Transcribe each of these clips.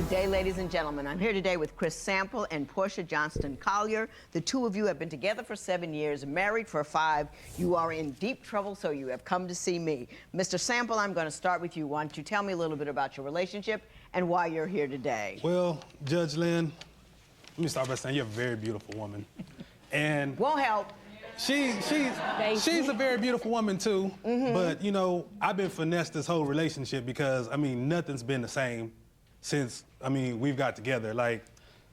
Good day, ladies and gentlemen. I'm here today with Chris Sample and Portia Johnston Collier. The two of you have been together for 7 years, married for 5. You are in deep trouble, so you have come to see me. Mr. Sample, I'm going to start with you. Why don't you tell me a little bit about your relationship and why you're here today? Well, Judge Lynn, let me start by saying you're a very beautiful woman. And won't help. She's a very beautiful woman too, but you know, I've been finessed this whole relationship because, I mean, nothing's been the same since, I mean, we've got together. Like,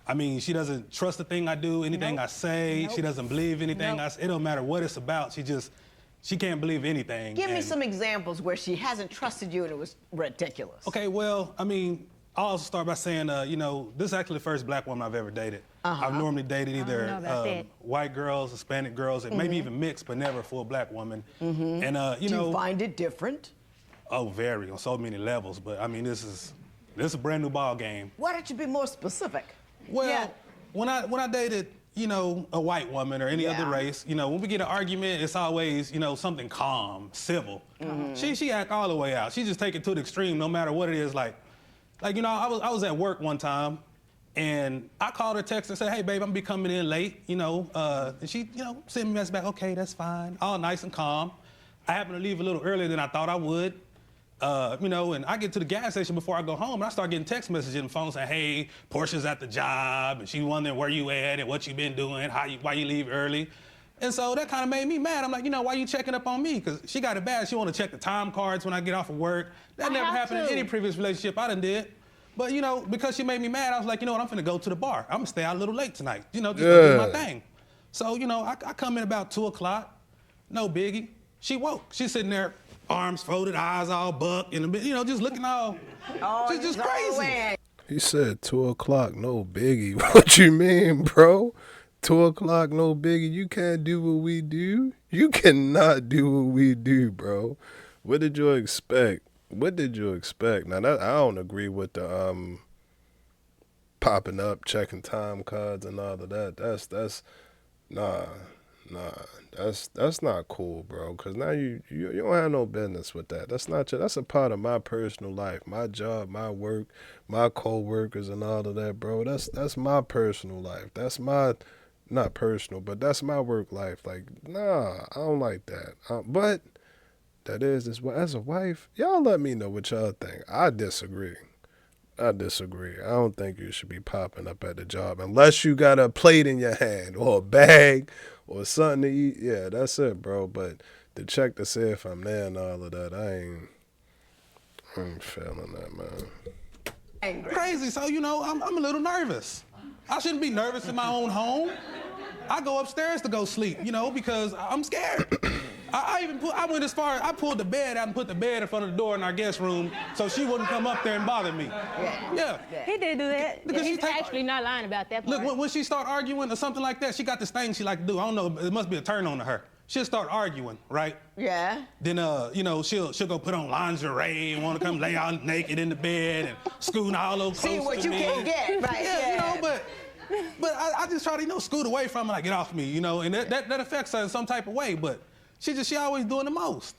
I mean, she doesn't trust the thing I do, anything I say. She doesn't believe anything I say. It don't matter what it's about. She can't believe anything. Give me some examples where she hasn't trusted you and it was ridiculous. Okay, well, I mean, I'll also start by saying, you know, this is actually the first black woman I've ever dated. I've normally dated either white girls, Hispanic girls, and maybe even mixed, but never a full black woman. And, you know. Do you find it different? Oh, very, on so many levels. But, I mean, this is a brand new ball game. Why don't you be more specific? Well, when I dated, you know, a white woman or any other race, you know, when we get an argument, it's always, you know, something calm, civil. She act all the way out. She just take it to the extreme, no matter what it is. Like, you know, I was at work one time, and I called her, text and said, "Hey, babe, I'm gonna be coming in late," you know. And she, you know, sent me a message back, "Okay, that's fine," all nice and calm. I happened to leave a little earlier than I thought I would. You know, and I get to the gas station before I go home, and I start getting text messages on the phone saying, "Hey, Portia's at the job, and she wondering where you at and what you been doing, why you leave early." And so that kind of made me mad. I'm like, you know, why you checking up on me? Because she got it bad. She want to check the time cards when I get off of work. That never happened in any previous relationship I done did. But, you know, because she made me mad, I was like, you know what, I'm finna go to the bar. I'm gonna stay out a little late tonight. You know, just do my thing. So, you know, I come in about 2 o'clock. No biggie. She woke. She's sitting there, arms folded, eyes all buck, and, you know, just looking all, she's just crazy. He said 2 o'clock, no biggie. What you mean, bro? 2 o'clock, no biggie. You can't do what we do. You cannot do what we do, bro. What did you expect? What did you expect? Now, I don't agree with the popping up, checking time cards and all of that. That's that's not cool, bro. Cause now you don't have no business with that. That's a part of my personal life, my job, my work, my co-workers and all of that, bro. That's my personal life. That's my not personal, but that's my work life. Like, nah, I don't like that. But that is as a wife, y'all let me know what y'all think. I disagree. I don't think you should be popping up at the job unless you got a plate in your hand or a bag or something to eat. Yeah, that's it, bro. But to check to see if I'm there and all of that, I ain't feeling that, man. Crazy. So, you know, I'm a little nervous. I shouldn't be nervous in my own home. I go upstairs to go sleep, you know, because I'm scared. I went as far, I pulled the bed out and put the bed in front of the door in our guest room so she wouldn't come up there and bother me. Yeah. He did do that. Because he's actually not lying about that part. Look, when she start arguing or something like that, she got this thing she like to do. I don't know, it must be a turn on to her. She'll start arguing, right? Yeah. Then, you know, she'll go put on lingerie and want to come lay out naked in the bed and scoot all over close to me. See what you can get, right? Yeah, you know, but I just try to, you know, scoot away from her, like, get off me, you know, and that affects her in some type of way, but she always doing the most.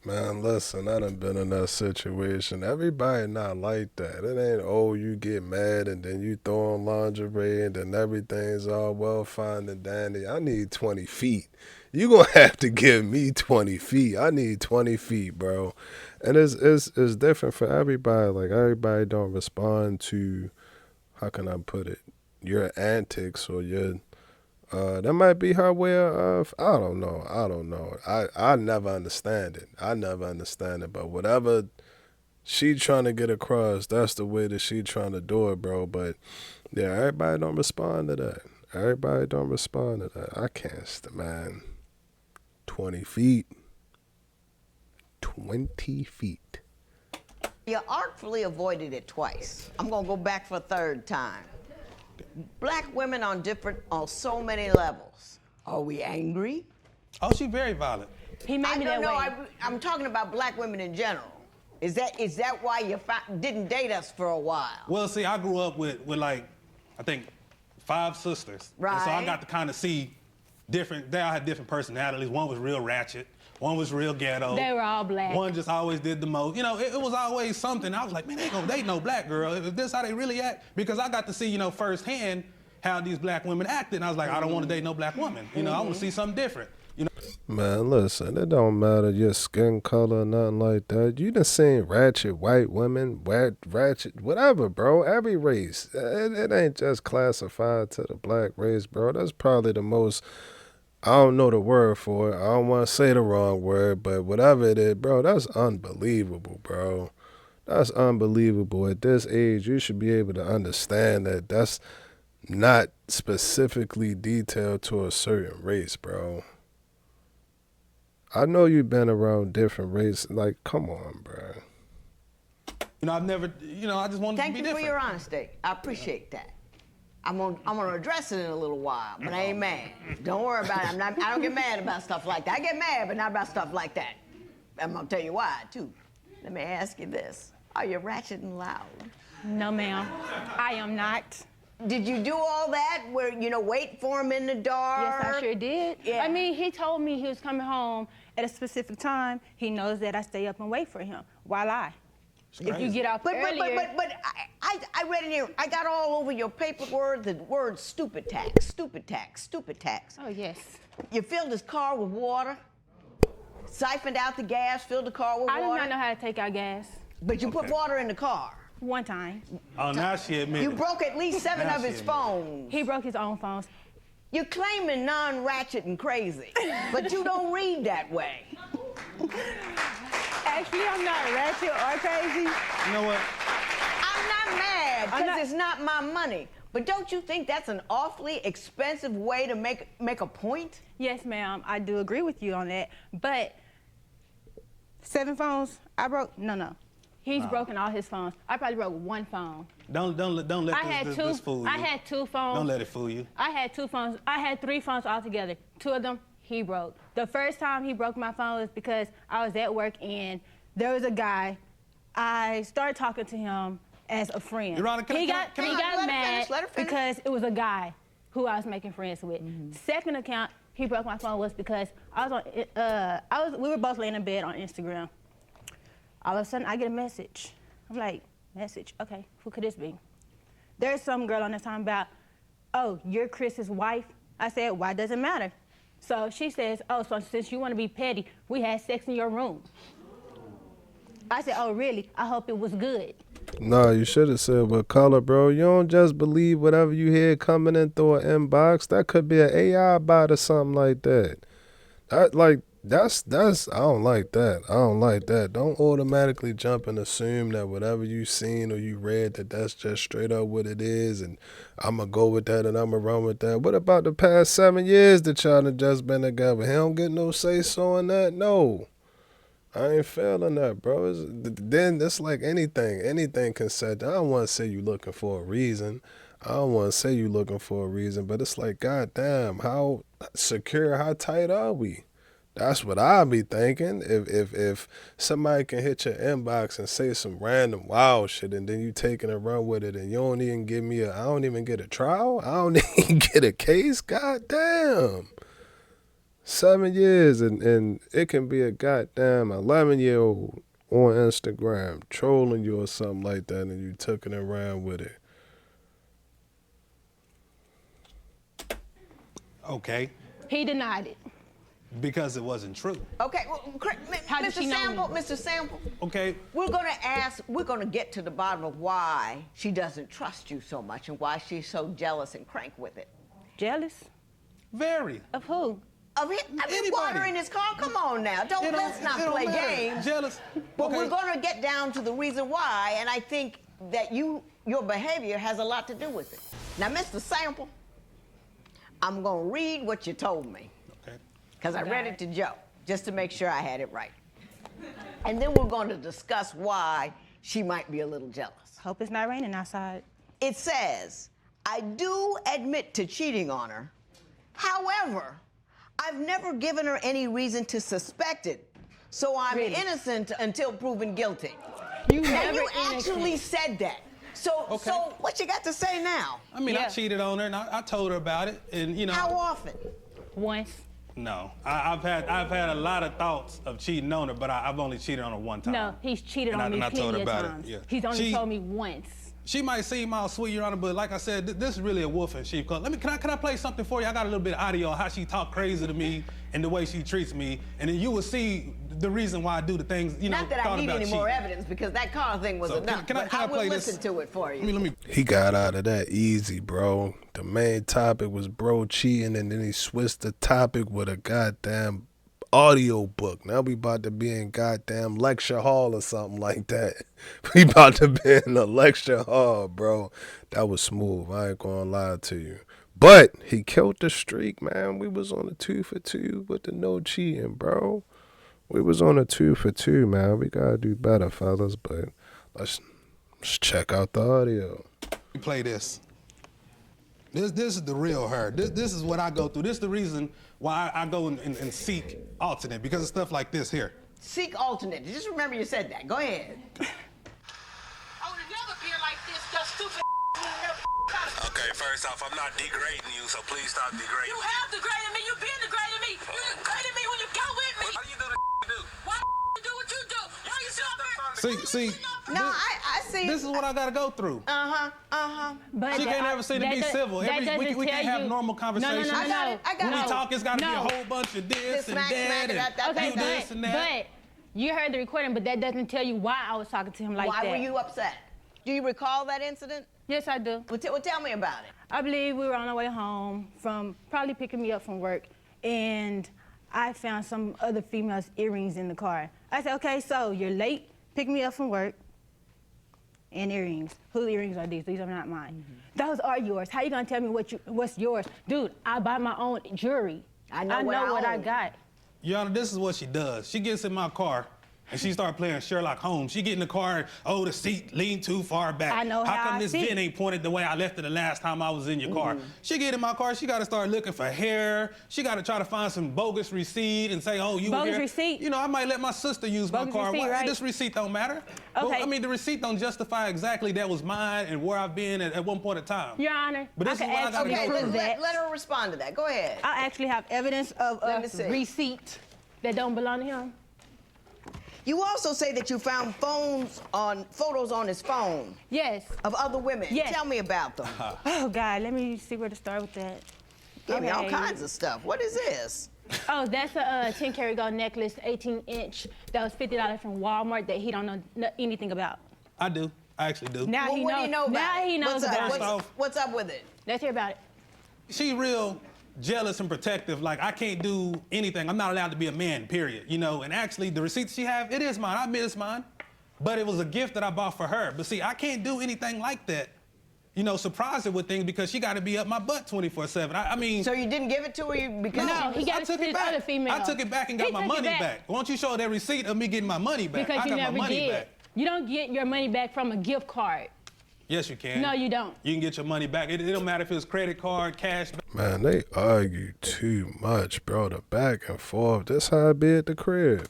Man, listen, I done been in that situation. Everybody not like that. It ain't, oh, you get mad and then you throw on lingerie and then everything's all well, fine and dandy. I need 20 feet. You gonna have to give me 20 feet. I need 20 feet, bro. And it's different for everybody. Like, everybody don't respond to, how can I put it, your antics or your... that might be her way of, I don't know. I never understand it. But whatever she trying to get across, that's the way that she trying to do it, bro. But yeah, everybody don't respond to that. I can't, man. 20 feet. 20 feet. You artfully avoided it twice. I'm gonna go back for a third time. Black women on so many levels. Are we angry? Oh, she's very violent. He made me that way. I'm talking about black women in general. Is that why you didn't date us for a while? Well, see, I grew up with like, I think, 5 sisters. Right. And so I got to kind of see they all had different personalities. One was real ratchet. One was real ghetto. They were all black. One just always did the most. You know, it was always something. I was like, man, they ain't gonna date no black girl. If this how they really act, because I got to see, you know, firsthand how these black women acted. And I was like, I don't want to date no black woman. You know, I want to see something different. You know. Man, listen, it don't matter your skin color or nothing like that. You done seen ratchet white women, ratchet, whatever, bro. Every race. It ain't just classified to the black race, bro. That's probably the most, I don't know the word for it. I don't want to say the wrong word, but whatever it is, bro, that's unbelievable, bro. That's unbelievable. At this age, you should be able to understand that that's not specifically detailed to a certain race, bro. I know you've been around different races. Like, come on, bro. You know, I've never, you know, I just wanted to be different. Thank you for your honesty. I appreciate that. I'm gonna address it in a little while, but I ain't mad. Don't worry about it. I don't get mad about stuff like that. I get mad, but not about stuff like that. I'm gonna tell you why, too. Let me ask you this. Are you ratchet and loud? No, ma'am. I am not. Did you do all that where, you know, wait for him in the dark? Yes, I sure did. Yeah. I mean, he told me he was coming home at a specific time. He knows that I stay up and wait for him. Why lie? If you get off earlier... But I read in here, I got all over your paperwork the word stupid tax, stupid tax, stupid tax. Oh, yes. You filled his car with water, siphoned out the gas, filled the car with water. I do not know how to take out gas. But you put water in the car. One time. Oh, now she admitted. You broke at least 7 of his phones. He broke his own phones. You're claiming non-ratchet and crazy, but you don't read that way. Actually, I'm not ratchet or crazy. You know what? I'm not mad because it's not my money. But don't you think that's an awfully expensive way to make a point? Yes, ma'am. I do agree with you on that. But 7 phones I broke? No. He's broken all his phones. I probably broke 1 phone. Don't let this fool you. I had 2 phones. Don't let it fool you. I had 2 phones. I had 3 phones altogether. 2 of them he broke. The first time he broke my phone was because I was at work and there was a guy. I started talking to him as a friend. Your Honor, he got mad let her finish. because it was a guy who I was making friends with. Second account he broke my phone was because we were both laying in bed on Instagram. All of a sudden, I get a message. I'm like, message? Okay, who could this be? There's some girl on this time about, oh, you're Chris's wife? I said, why does it matter? So she says, oh, so since you want to be petty, we had sex in your room. I said, oh, really? I hope it was good. No, you should have said what color, bro. You don't just believe whatever you hear coming in through an inbox. That could be an AI bot or something like that. That's I don't like that. I don't like that. Don't automatically jump and assume that whatever you seen or you read that's just straight up what it is and I'ma go with that and I'ma run with that. What about the past 7 years that y'all have just been together? He don't get no say-so on that? No. I ain't feeling that, bro. Then it's like anything can set. I don't want to say you looking for a reason. But it's like, goddamn, how secure, how tight are we? That's what I be thinking. If somebody can hit your inbox and say some random wild shit and then you taking a run with it and you don't even give me I don't even get a trial? I don't even get a case? Goddamn. 7 years and it can be a goddamn 11-year-old on Instagram trolling you or something like that and you took it around with it. Okay. He denied it. Because it wasn't true. Okay, well, Mr. Sample. Okay. We're gonna get to the bottom of why she doesn't trust you so much and why she's so jealous and crank with it. Jealous? Very. Of who? Of him? I mean, water in his car? Come on now. Let's not play games. Jealous. But we're gonna get down to the reason why, and I think that your behavior has a lot to do with it. Now, Mr. Sample, I'm gonna read what you told me. Because I read it to Joe, just to make sure I had it right. And then we're going to discuss why she might be a little jealous. Hope it's not raining outside. It says, I do admit to cheating on her. However, I've never given her any reason to suspect it. So I'm innocent until proven guilty. You actually said that. So what you got to say now? I mean, I cheated on her and I told her about it and, you know. How often? Once. No, I've had a lot of thoughts of cheating on her, but I've only cheated on her one time. No, he's cheated on me plenty of times. Yeah. He's only told me once. She might seem all sweet, Your Honor, but like I said, this is really a wolf in sheep clothing. Can I play something for you? I got a little bit of audio on how she talk crazy to me and the way she treats me, and then you will see the reason why I do the things, you know. Not that I need any more evidence, because that car thing was enough. Can I will play this? listen to it for you. Let me. He got out of that easy, bro. The main topic was bro cheating, and then he switched the topic with a goddamn audio book. Now we about to be in goddamn lecture hall or something like that. We about to be in a lecture hall, bro. That was smooth. I ain't gonna lie to you. But he killed the streak, man. We was on a 2 for 2 with the no cheating, bro. We was on a 2 for 2, man. We gotta do better, fellas. But let's check out the audio. We play this. This is the real her. This is what I go through. This is the reason why I go and seek alternate, because of stuff like this here. Seek alternate. Just remember you said that. Go ahead. I would never be like this, just stupid. Okay, first off, I'm not degrading you, so please stop degrading You me. have degraded me. You've been degrading me. You degraded me when you got with me. How do you do the you do? Why you do what you do? Why you sit up here? See, No, I see. this is what I gotta go through. But She can't ever seem to be civil. We can't have normal conversations. I got it. When we talk, it's gotta be a whole bunch of this and smack, that, and Okay, do this and that. but you heard the recording, but that doesn't tell you why I was talking to him like Why that. were you upset? Do you recall that incident? Yes, I do. Well, tell me about it. I believe we were on our way home from probably picking me up from work, and I found some other female's earrings in the car. I said, okay, so you're late, pick me up from work, and earrings. Whose earrings are these? These are not mine. Those are yours. How you gonna tell me what's yours? Dude, I buy my own jewelry. I know what I I own. got. Your Honor, this is what she does. She gets in my car and she start playing Sherlock Holmes. She get in the car and, oh, the seat leaned too far back. I know how how come I this see. vent ain't pointed the way I left it the last time I was in your car? She get in my car, she gotta start looking for hair. She gotta try to find some bogus receipt and say, oh, you were Bogus here. receipt? You know, I might let my sister use Bogus my car. receipt, right? This receipt don't matter. Okay. Well, I mean, the receipt don't justify exactly that was mine and where I've been at one point in time. Your Honor, But I this can is what I gotta actually go Okay, prove through. that. let her respond to that. Go ahead. I actually have evidence of Let a me see. receipt that don't belong to him. You also say that you found photos on his phone Yes. of other women. Yes. Tell me about them. Oh, God, let me see where to start with that. Give me all Okay. kinds of stuff. What is this? Oh, that's a 10-karat gold necklace, 18-inch. That was $50 from Walmart that he don't know anything about. I do. I actually do. Now Well, he what knows. do you know about Now it? he knows What's up? about First it. off- What's up with it? Let's hear about it. She real jealous and protective. Like, I can't do anything. I'm not allowed to be a man, period. You know, and actually, the receipts she have, it is mine. I admit it's mine. But it was a gift that I bought for her. But see, I can't do anything like that. You know, surprise her with things because she got to be up my butt 24/7. I mean, So you didn't give it to her because No, he got I it took to it his back. other female. I took it back and got He my took it money back. back. Why don't you show that receipt of me getting my money back? Because I you got never my money did. back. You don't get your money back from a gift card. Yes, you can. No, you don't. You can get your money back. It don't matter if it's credit card, cash. Man, they argue too much, bro. The back and forth. This how I be at the crib.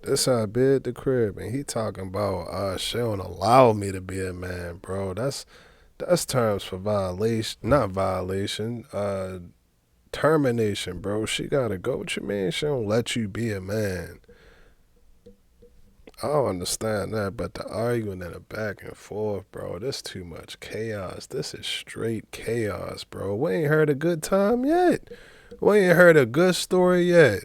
This how I be at the crib. And he talking about, she don't allow me to be a man, bro. That's terms for violation. Not violation. Termination, bro. She gotta go. What you mean she don't let you be a man? I don't understand that, but the arguing and the back and forth, bro, this too much chaos. This is straight chaos, bro. We ain't heard a good time yet. We ain't heard a good story yet.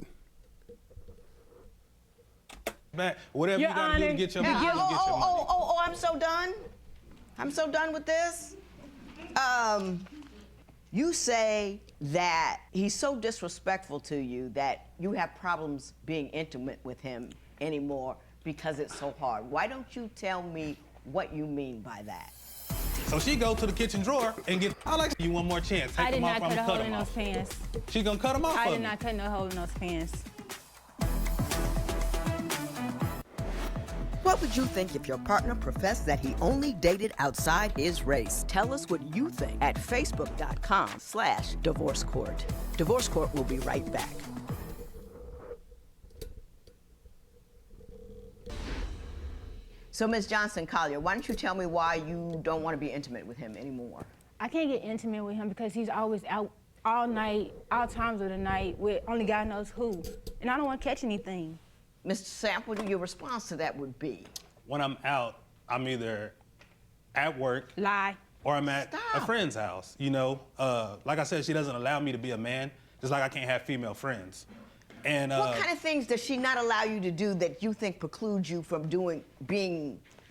Back. Whatever Your you got to do to Honor, get your you money, give- you get your money. I'm so done. I'm so done with this. You say that he's so disrespectful to you that you have problems being intimate with him anymore because it's so hard. Why don't you tell me what you mean by that? So she go to the kitchen drawer and get, I like you one more chance. Take I did them off, not cut a I'm hole cut in them those off. pants. She gonna cut them off I for did me. not cut no hole in those pants. What would you think if your partner professed that he only dated outside his race? Tell us what you think at facebook.com/divorce court. Divorce Court will be right back. So, Ms. Johnson-Collier, why don't you tell me why you don't want to be intimate with him anymore? I can't get intimate with him because he's always out all night, all times of the night, with only God knows who. And I don't want to catch anything. Mr. Sample, your response to that would be? When I'm out, I'm either at work. Lie. Or I'm at a friend's house, you know? Like I said, she doesn't allow me to be a man, just like I can't have female friends. And what kind of things does she not allow you to do that you think precludes you from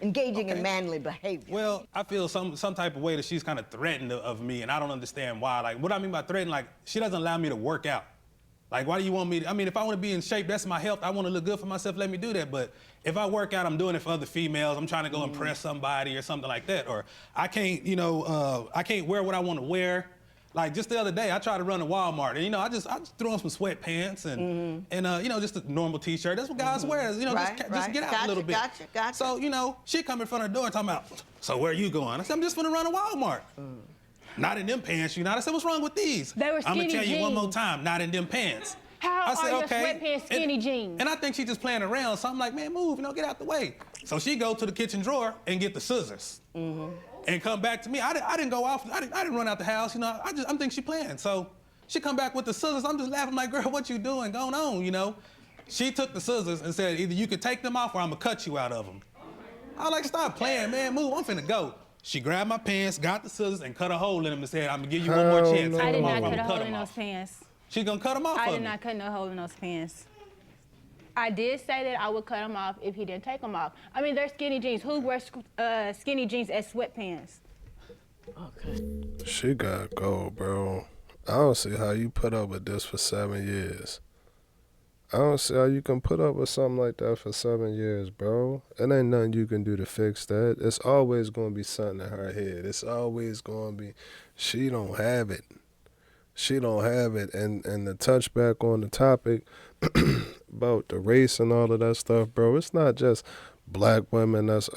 engaging in manly behavior? Well, I feel some type of way that she's kind of threatened of me, and I don't understand why. Like, what I mean by threatened, like, she doesn't allow me to work out. Like, why do you want me to, I mean, if I want to be in shape, that's my health. I want to look good for myself, let me do that. But if I work out, I'm doing it for other females. I'm trying to go impress somebody or something like that. Or I can't, I can't wear what I want to wear. Like, just the other day, I tried to run to Walmart, and, I just threw on some sweatpants and just a normal T-shirt. That's what guys wear, just get out a little bit. Gotcha. So, she come in front of the door talking about, so where are you going? I said, I'm just gonna run to Walmart. Not in them pants, I said, what's wrong with these? They were I'm skinny gonna tell you one more jeans. time, not in them pants. How I said, are your okay. sweatpants skinny jeans? And I think she's just playing around, so I'm like, man, move, get out the way. So she go to the kitchen drawer and get the scissors. And come back to me. I didn't go off, I didn't run out the house, I'm thinking she playing. So she come back with the scissors, I'm just laughing like, girl, what you doing, going on, She took the scissors and said, either you can take them off or I'm gonna cut you out of them. I was like, stop playing, man, move, I'm finna go. She grabbed my pants, got the scissors, and cut a hole in them and said, I'm gonna give you one more chance. I did not I'm cut a gonna hole them in those off. pants. She's gonna cut them off I for did me. not cut no hole in those pants. I did say that I would cut them off if he didn't take them off. I mean, they're skinny jeans. Who wears skinny jeans as sweatpants? Okay. She got go, bro. I don't see how you put up with this for 7 years. I don't see how you can put up with something like that for 7 years, bro. It ain't nothing you can do to fix that. It's always going to be something in her head. It's always going to be, she don't have it. She don't have it. And to touch back on the topic about the race and all of that stuff, bro, it's not just black women that's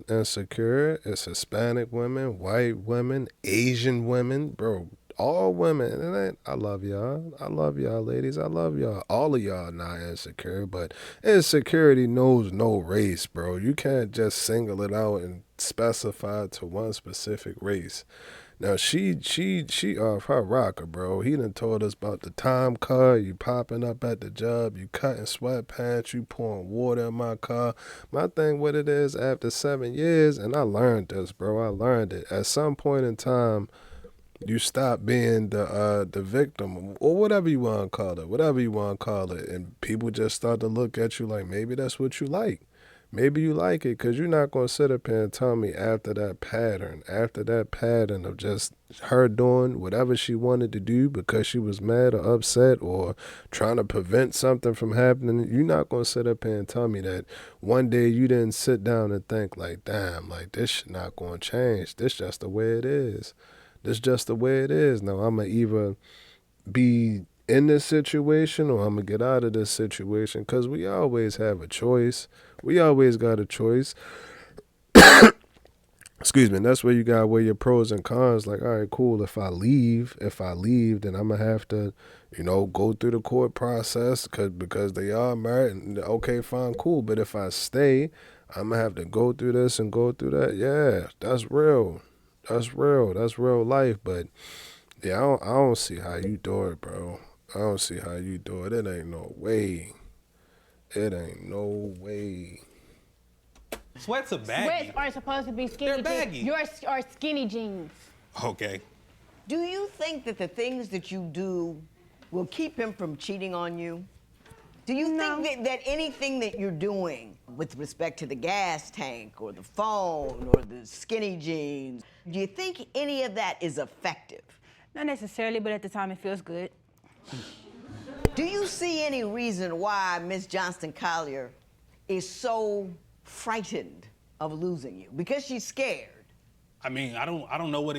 insecure. It's Hispanic women, white women, Asian women, bro. All women. It ain't, I love y'all. I love y'all, ladies. I love y'all. All of y'all not insecure, but insecurity knows no race, bro. You can't just single it out and specify to one specific race. Now, she off her rocker, bro. He done told us about the time card, you popping up at the job, you cutting sweatpants, you pouring water in my car. My thing with it is, after 7 years, and I learned this, bro, I learned it. At some point in time, you stop being the victim, or whatever you want to call it, and people just start to look at you like, maybe that's what you like. Maybe you like it, because you're not going to sit up here and tell me after that pattern of just her doing whatever she wanted to do because she was mad or upset or trying to prevent something from happening. You're not going to sit up here and tell me that one day you didn't sit down and think like, damn, like this shit not going to change. This just the way it is. This just the way it is. Now, I'm going to either be in this situation or I'm going to get out of this situation, because we always have a choice. We always got a choice. Excuse me. And that's where you got to weigh your pros and cons. Like, all right, cool. If I leave, then I'm going to have to, go through the court process because they are married. And okay, fine, cool. But if I stay, I'm going to have to go through this and go through that. Yeah, that's real. That's real. That's real life. But yeah, I don't see how you do it, bro. I don't see how you do it. It ain't no way. It ain't no way. Sweats are baggy. Sweats are supposed to be skinny They're baggy. jeans. Yours are skinny jeans. Okay. Do you think that the things that you do will keep him from cheating on you? Do you think that anything that you're doing with respect to the gas tank or the phone or the skinny jeans, do you think any of that is effective? Not necessarily, but at the time it feels good. Do you see any reason why Miss Johnston Collier is so frightened of losing you? Because she's scared. I mean, I don't know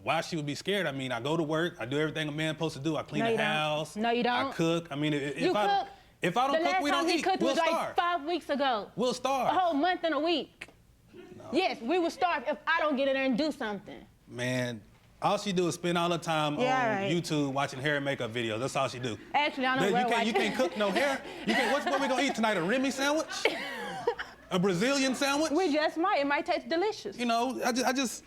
why she would be scared. I mean, I go to work, I do everything a man's supposed to do. I clean the house. No, you don't. I cook. I mean, if I don't the cook, we last time don't he eat. cooked We'll was starve. like 5 weeks ago. We'll starve. A whole month and a week. No. Yes, we will starve if I don't get in there and do something. Man, all she do is spend all her time on YouTube watching hair and makeup videos. That's all she do. Actually, I don't know. You can't cook no hair. What we gonna eat tonight? A Remy sandwich? A Brazilian sandwich? We just might. It might taste delicious. I just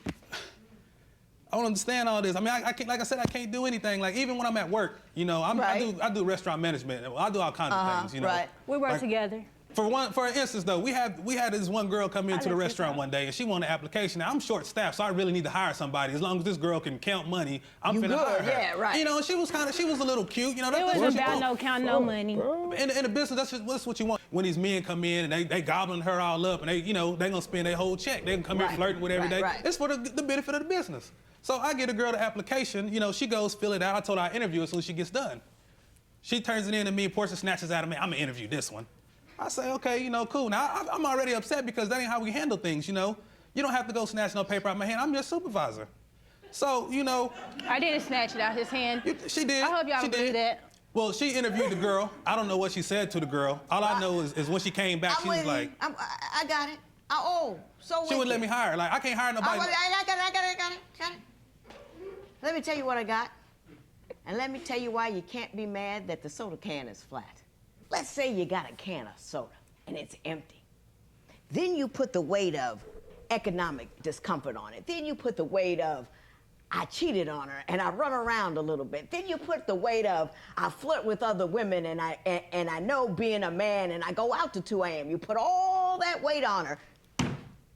I don't understand all this. I mean, I can't, like I said, I can't do anything. Like even when I'm at work, you know, I do restaurant management. I do all kinds of things, you know. Right. We work Like, together. For instance, though, we had this one girl come into the restaurant one day, and she wanted an application. Now, I'm short-staffed, so I really need to hire somebody. As long as this girl can count money, I'm finna hire her. Yeah, right. You know, she was a little cute. You know, It wasn't about no counting no money. In the business, that's what you want. When these men come in and they gobbling her all up, and they gonna spend their whole check. They can come here flirting with every day. Right. It's for the benefit of the business. So I get a girl the application. You know, she goes fill it out. I told her I interview as soon as she gets done. She turns it in to me. Portia snatches out of me. I'm gonna interview this one. I say, okay, you know, cool. Now, I'm already upset because that ain't how we handle things, you know. You don't have to go snatch no paper out of my hand. I'm your supervisor. So, you know. I didn't snatch it out his hand. She did. I hope y'all believe that. Well, she interviewed the girl. I don't know what she said to the girl. All I know is when she came back, she was like. I got it. She wouldn't let me hire her. Like, I can't hire nobody. I got it. Let me tell you what I got. And let me tell you why you can't be mad that the soda can is flat. Let's say you got a can of soda and it's empty. Then you put the weight of economic discomfort on it. Then you put the weight of I cheated on her and I run around a little bit. Then you put the weight of I flirt with other women and I know being a man and I go out to 2 a.m. You put all that weight on her.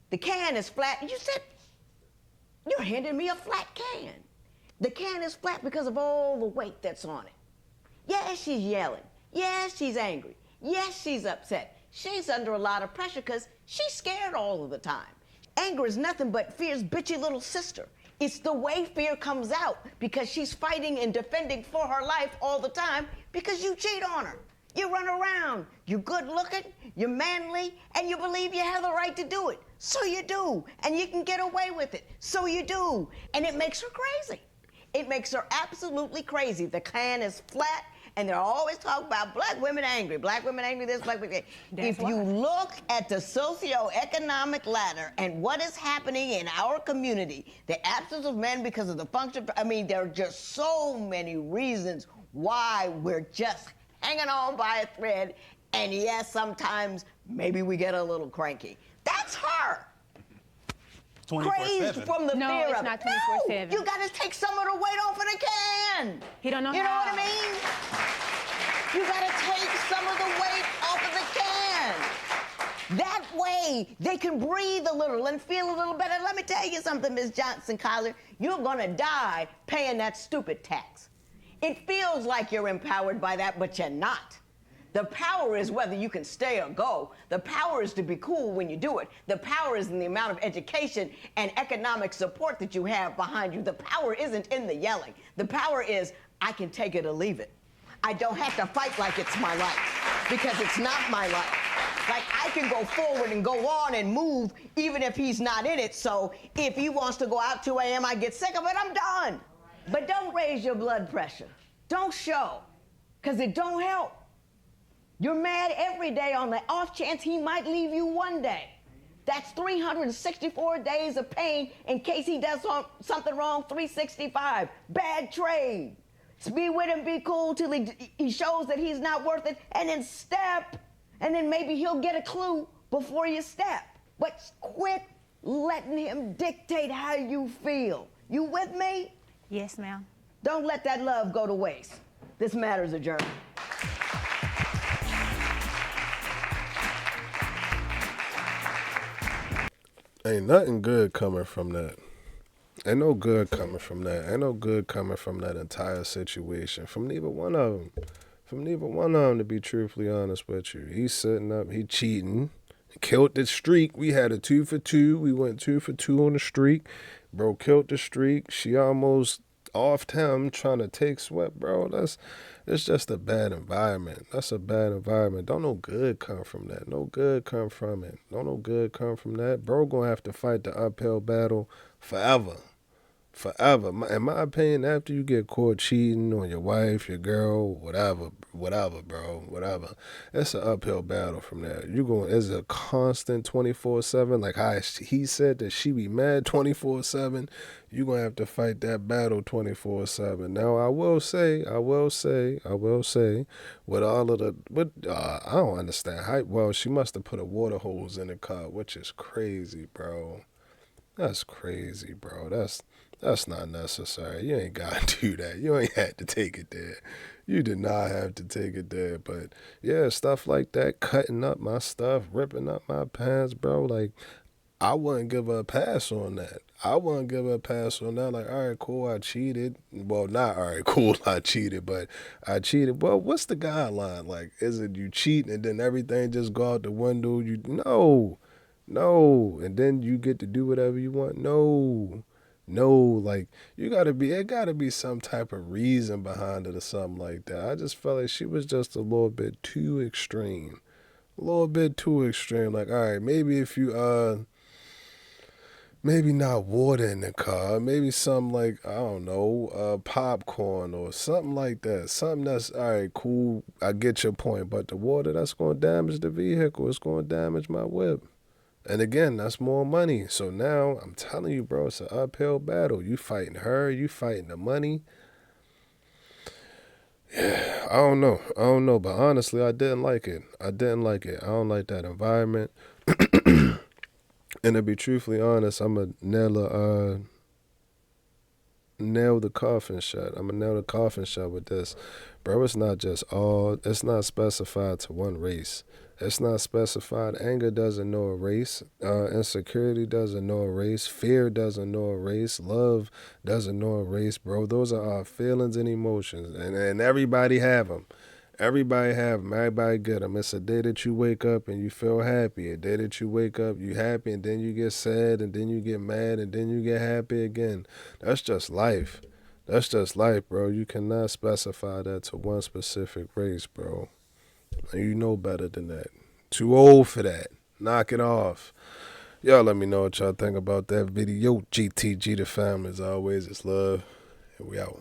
The can is flat. And you said, you're handing me a flat can. The can is flat because of all the weight that's on it. Yeah, she's yelling. Yes, she's angry. Yes, she's upset. She's under a lot of pressure because she's scared all of the time. Anger is nothing but fear's bitchy little sister. It's the way fear comes out because she's fighting and defending for her life all the time because you cheat on her. You run around. You're good looking, you're manly, and you believe you have the right to do it. So you do. And you can get away with it. So you do. And it makes her crazy. It makes her absolutely crazy. The can is flat. And they're always talking about black women angry this, black women. If you look at the socioeconomic ladder and what is happening in our community, the absence of men because of the function, I mean, there are just so many reasons why we're just hanging on by a thread. And yes, sometimes maybe we get a little cranky. That's her. 24/7. Crazed from the No, fear it's of not it. 24/7. No, you gotta take some of the weight off of the can. He don't know You know how. what I mean? You gotta take some of the weight off of the can. That way, they can breathe a little and feel a little better. Let me tell you something, Ms. Johnson-Collier. You're gonna die paying that stupid tax. It feels like you're empowered by that, but you're not. The power is whether you can stay or go. The power is to be cool when you do it. The power is in the amount of education and economic support that you have behind you. The power isn't in the yelling. The power is, I can take it or leave it. I don't have to fight like it's my life, because it's not my life. Like, I can go forward and go on and move even if he's not in it. So if he wants to go out 2 a.m., I get sick of it, I'm done. But don't raise your blood pressure. Don't show, because it don't help. You're mad every day on the off chance he might leave you one day. That's 364 days of pain in case he does something wrong, 365. Bad trade. Be with him, be cool till he shows that he's not worth it, and then step. And then maybe he'll get a clue before you step. But quit letting him dictate how you feel. You with me? Yes, ma'am. Don't let that love go to waste. This matter is adjourned. Ain't nothing good coming from that. Ain't no good coming from that. Ain't no good coming from that entire situation. From neither one of them. From neither one of them, to be truthfully honest with you. He's sitting up, he cheating. Killed the streak. We had a 2 for 2. We went 2 for 2 on the streak. Bro killed the streak. She almost offed him trying to take sweat, bro. It's just a bad environment. That's a bad environment. Don't no good come from that. No good come from it. Don't no good come from that. Bro gonna have to fight the uphill battle forever. Forever. In my opinion, after you get caught cheating on your wife, your girl, whatever, bro, whatever, it's an uphill battle from there. It's a constant 24/7. Like how he said that she be mad 24/7. You're going to have to fight that battle 24/7. Now, I will say, with all of I don't understand. Well, she must have put a water hose in the car, which is crazy, bro. That's crazy, bro. That's not necessary. You ain't got to do that. You ain't had to take it there. You did not have to take it there. But yeah, stuff like that, cutting up my stuff, ripping up my pants, bro. Like, I wouldn't give her a pass on that. I wouldn't give her a pass on that. Like, all right, cool, I cheated. Well, not all right, cool, I cheated, but I cheated. Well, what's the guideline? Like, is it you cheat and then everything just go out the window? No. And then you get to do whatever you want? No, like, it gotta be some type of reason behind it or something like that. I just felt like she was just a little bit too extreme. A little bit too extreme. Like, all right, maybe if you, maybe not water in the car, maybe something like, I don't know, popcorn or something like that. Something that's, all right, cool, I get your point, but the water, that's going to damage the vehicle. It's going to damage my whip. And again, that's more money. So now, I'm telling you, bro, it's an uphill battle. You fighting her, you fighting the money. Yeah, I don't know. But honestly, I didn't like it. I don't like that environment. And to be truthfully honest, I'm going to nail the coffin shut. I'm going to nail the coffin shut with this. Bro, it's not specified to one race. It's not specified. Anger doesn't know a race. Insecurity doesn't know a race. Fear doesn't know a race. Love doesn't know a race, bro. Those are our feelings and emotions. And everybody have them. Everybody have them. Everybody get them. It's a day that you wake up and you feel happy. A day that you wake up, you happy, and then you get sad, and then you get mad, and then you get happy again. That's just life. That's just life, bro. You cannot specify that to one specific race, bro. You know better than that. Too old for that. Knock it off. Y'all let me know what y'all think about that video. GTG the family, as always, it's love, and we out.